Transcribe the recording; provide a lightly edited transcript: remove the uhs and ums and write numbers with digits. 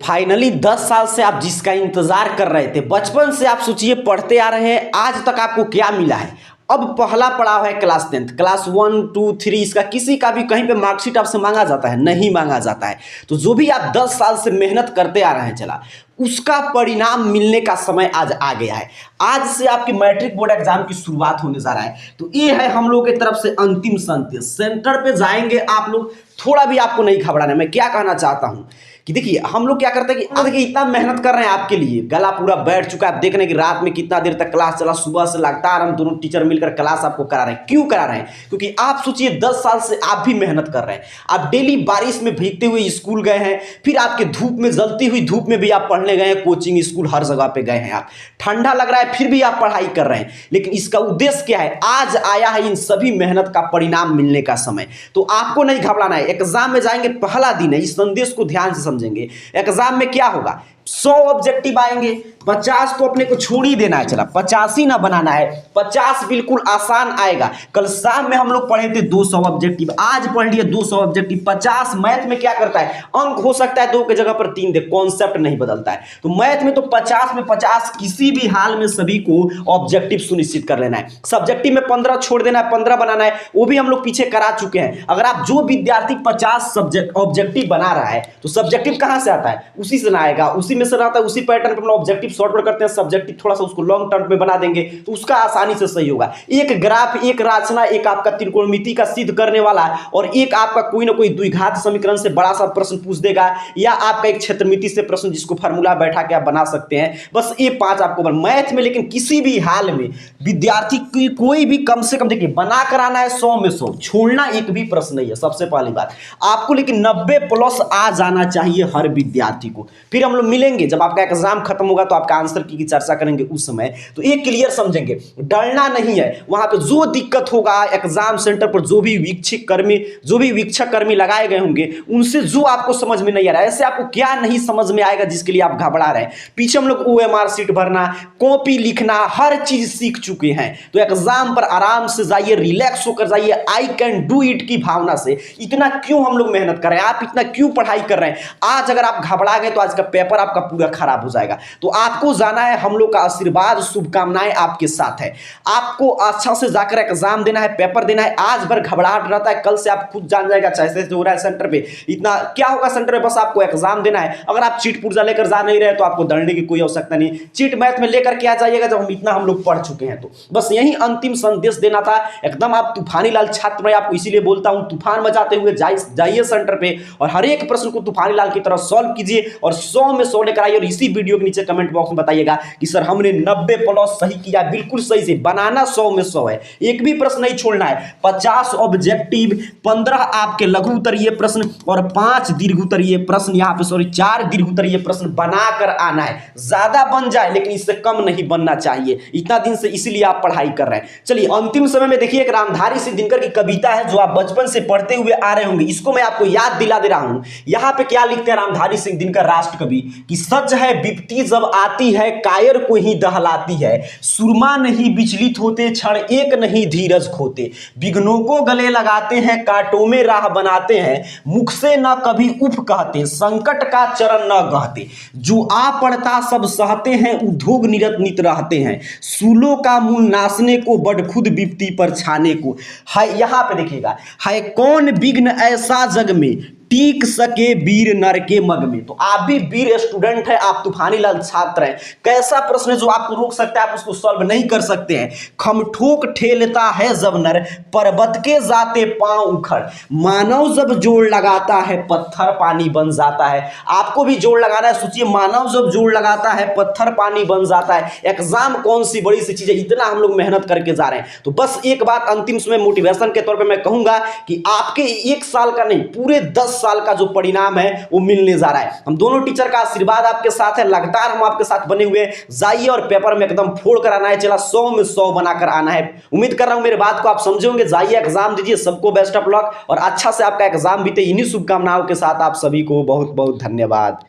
Finally 10 साल से आप जिसका इंतजार कर रहे थे, बचपन से आप सोचिए पढ़ते आ रहे हैं, आज तक आपको क्या मिला है। अब पहला पड़ाव है क्लास 10th, क्लास 1 2 3 इसका किसी का भी कहीं पे मार्कशीट आपसे मांगा जाता है? नहीं मांगा जाता है। तो जो भी आप 10 साल से मेहनत करते आ रहे हैं चला, उसका परिणाम मिलने का समय आज आ गया है। आज से आपकी मैट्रिक बोर्ड एग्जाम की शुरुआत होने जा रहा है। तो ये है हम लोग की तरफ से अंतिम संदेश। सेंटर पे जाएंगे आप लोग, थोड़ा भी आपको नहीं घबराना है। मैं क्या कहना चाहता हूं कि देखिए हम लोग क्या करते हैं कि देखिए इतना मेहनत कर रहे हैं आपके लिए, गला पूरा बैठ चुका है। आप देख रहे हैं कि रात में कितना देर तक क्लास चला, सुबह से लगातार हम दोनों टीचर मिलकर क्लास आपको करा रहे हैं। क्यों करा रहे हैं? क्योंकि आप सोचिए 10 साल से आप भी मेहनत कर रहे हैं। आप डेली बारिश में भीगते हुए स्कूल गए हैं, फिर आपके धूप में जलती हुई धूप में भी आप पढ़ने गए हैं, कोचिंग स्कूल हर जगह पे गए हैं। आप ठंडा लग रहा है फिर भी आप पढ़ाई कर रहे हैं। लेकिन इसका उद्देश्य क्या है? आज आया है इन सभी मेहनत का परिणाम मिलने का समय। तो आपको नहीं घबराना है। एग्जाम में जाएंगे, पहला दिन है, इस संदेश को ध्यान से समझेंगे। एग्जाम में क्या होगा? 100 ऑब्जेक्टिव आएंगे, 50 तो अपने को छोड़ ही देना है, चला 85 ही ना बनाना है। 50 बिल्कुल आसान आएगा। कल शाम में हम लोग पढ़े थे 200 ऑब्जेक्टिव, आज पढ़ लिए 200 ऑब्जेक्टिव। 50 मैथ में क्या करता है? अंक हो सकता है 2 की जगह पर 3 दे, कॉन्सेप्ट नहीं बदलता है। तो मैथ में तो 50 में 50 किसी भी हाल में सभी को ऑब्जेक्टिव सुनिश्चित कर लेना है। सब्जेक्टिव में 15 छोड़ देना है, 15 बनाना है, वो भी हम लोग पीछे करा चुके हैं। अगर आप जो विद्यार्थी 50 सब्जेक्ट ऑब्जेक्टिव बना रहा है तो सब्जेक्टिव कहां से आता है? उसी से ना आएगा, उसी में से रहता है। उसी पैटर्न पे हम लोग ऑब्जेक्टिव शॉर्ट में करते हैं, सब्जेक्टिव थोड़ा सा उसको लॉन्ग टर्म में बना देंगे तो उसका आसानी से सही होगा। एक ग्राफ, एक रचना, एक आपका त्रिकोणमिति का सिद्ध करने वाला और एक आपका कोई ना कोई द्विघात समीकरण से बड़ा सा प्रश्न पूछ देगा, या आपका एक क्षेत्रमिति से प्रश्न जिसको फार्मूला बैठा के आप बना सकते हैं। बस ये 5 आपको मैथ में। लेकिन किसी भी हाल में विद्यार्थी की कोई भी कम से कम देखिए बना कर आना है 100 में 100, छोड़ना एक भी प्रश्न नहीं है। सबसे पहली बात आपको, लेकिन 90 प्लस आ जाना चाहिए हर विद्यार्थी को। फिर हम लोग मिलेंगे जब आपका एग्जाम खत्म होगा तो आपका आंसर की चर्चा करेंगे उस समय। तो ये क्लियर समझेंगे, डरना नहीं है। वहां पे जो दिक्कत होगा एग्जाम सेंटर पर, जो भी वीक्षक कर्मी लगाए गए होंगे उनसे जो आपको समझ में नहीं आ रहा है, ऐसे आपको क्या नहीं समझ में आएगा जिसके लिए आप घबरा रहे हैं। पीछे हम लोग OMR सीट भरना, कॉपी लिखना, हर चीज सीख चुके हैं। तो एग्जाम पर आराम से जाइए, रिलैक्स होकर जाइए, आई कैन डू इट की भावना से। इतना क्यों हम लोग मेहनत कर रहे हैं, आप इतना क्यों पढ़ाई कर रहे हैं? आज अगर आप घबरा गए तो आज का पेपर आपका पूरा खराब हो जाएगा। तो आपको जाना है, हम लोग का आशीर्वाद शुभकामनाएं आपके साथ है। आपको अच्छा से जाकर एग्जाम देना है, पेपर देना है। आज भर घबराहट रहता है, कल से आप खुद जान जाएगा जैसे हो रहा है सेंटर पे। इतना क्या होगा सेंटर पे? बस आपको एग्जाम देना है। अगर आप चीट पुर्जा लेकर जा नहीं रहे तो आपको डरने की कोई आवश्यकता नहीं। चीट मैथ में लेकर के आ जाइएगा जब हम लोग पढ़ चुके हैं। तो बस यही अंतिम संदेश देना था। एकदम आप तूफानी लाल छात्र, मैं आपको इसीलिए बोलता हूं तूफान मचाते हुए जाइए सेंटर पे और हर एक प्रश्न को तूफानी लाल की तरह सॉल्व कीजिए और 100 में 100 लेकर आइए। और इसी वीडियो के नीचे कमेंट बॉक्स में बताइएगा कि सर हमने 90 प्लस सही किया। बिल्कुल सही से बनाना 100 में 100 है, एक भी प्रश्न नहीं छोड़ना है। 50 ऑब्जेक्टिव, 15 आपके लघु उत्तरीय प्रश्न और 5 दीर्घ उत्तरीय प्रश्न, यहाँ पे 4 दीर्घ उत्तरीय प्रश्न बनाकर आना है। ज्यादा बन जाए लेकिन इससे कम नहीं बनना चाहिए। इतना दिन से इसीलिए आप पढ़ाई कर रहे हैं। चलिए अंतिम समय में देखिए एक रामधारी सिंह दिनकर की कविता है जो आप बचपन से पढ़ते हुए आ रहे होंगे। इसको मैं आपको याद दिला दे रहा हूं। यहां पे क्या लिखते हैं रामधारी सिंह दिनकर राष्ट्र कवि कि सच है विपत्ति जब आती है कायर को ही दहलाती है, सुरमा नहीं विचलित होते, क्षण एक नहीं धीरज खोते, विघ्नों को गले लगाते हैं, कांटों में राह बनाते हैं, मुख से न कभी उफ कहते, संकट का चरण न गहते, जो आ पड़ता सब सहते हैं, उद्योग निरत नित रहते हैं, सूलों का मूल नासने को बड़ खुद विपत्ति पर छाने को है। यहां पे देखिएगा, है कौन विघ्न ऐसा जग में टीक सके वीर नर के मग में। तो आप भी वीर स्टूडेंट है, आप तूफानी लाल छात्र हैं। कैसा प्रश्न है जो आपको रोक सकता है, आप उसको सॉल्व नहीं कर सकते हैं? खमठोक ठेलता है जब नर, पर्वत के जाते पांव उखड़, मानव जब जोड़ लगाता है पत्थर पानी बन जाता है। आपको भी जोड़ लगाना है। सोचिए मानव जब जोड़ लगाता है पत्थर पानी बन जाता है। एग्जाम कौन सी बड़ी सी चीज है, इतना हम लोग मेहनत करके जा रहे हैं। तो बस एक बात अंतिम समय मोटिवेशन के तौर पर मैं कहूंगा कि आपके 1 साल का नहीं, पूरे 10 साल का जो परिणाम है वो मिलने जा रहा है। हम दोनों टीचर का आशीर्वाद आपके साथ है, लगातार हम आपके साथ बने हुए। जाइए और पेपर में एकदम फोड़ कर आना है, चला 100 में 100 बनाकर आना है। उम्मीद कर रहा हूं मेरे बात को आप समझे होंगे। जाइए एग्जाम दीजिए, सबको बेस्ट ऑफ लक और अच्छा से आपका एग्जाम बीते। इन्हीं शुभकामनाओं के साथ आप सभी को बहुत बहुत धन्यवाद।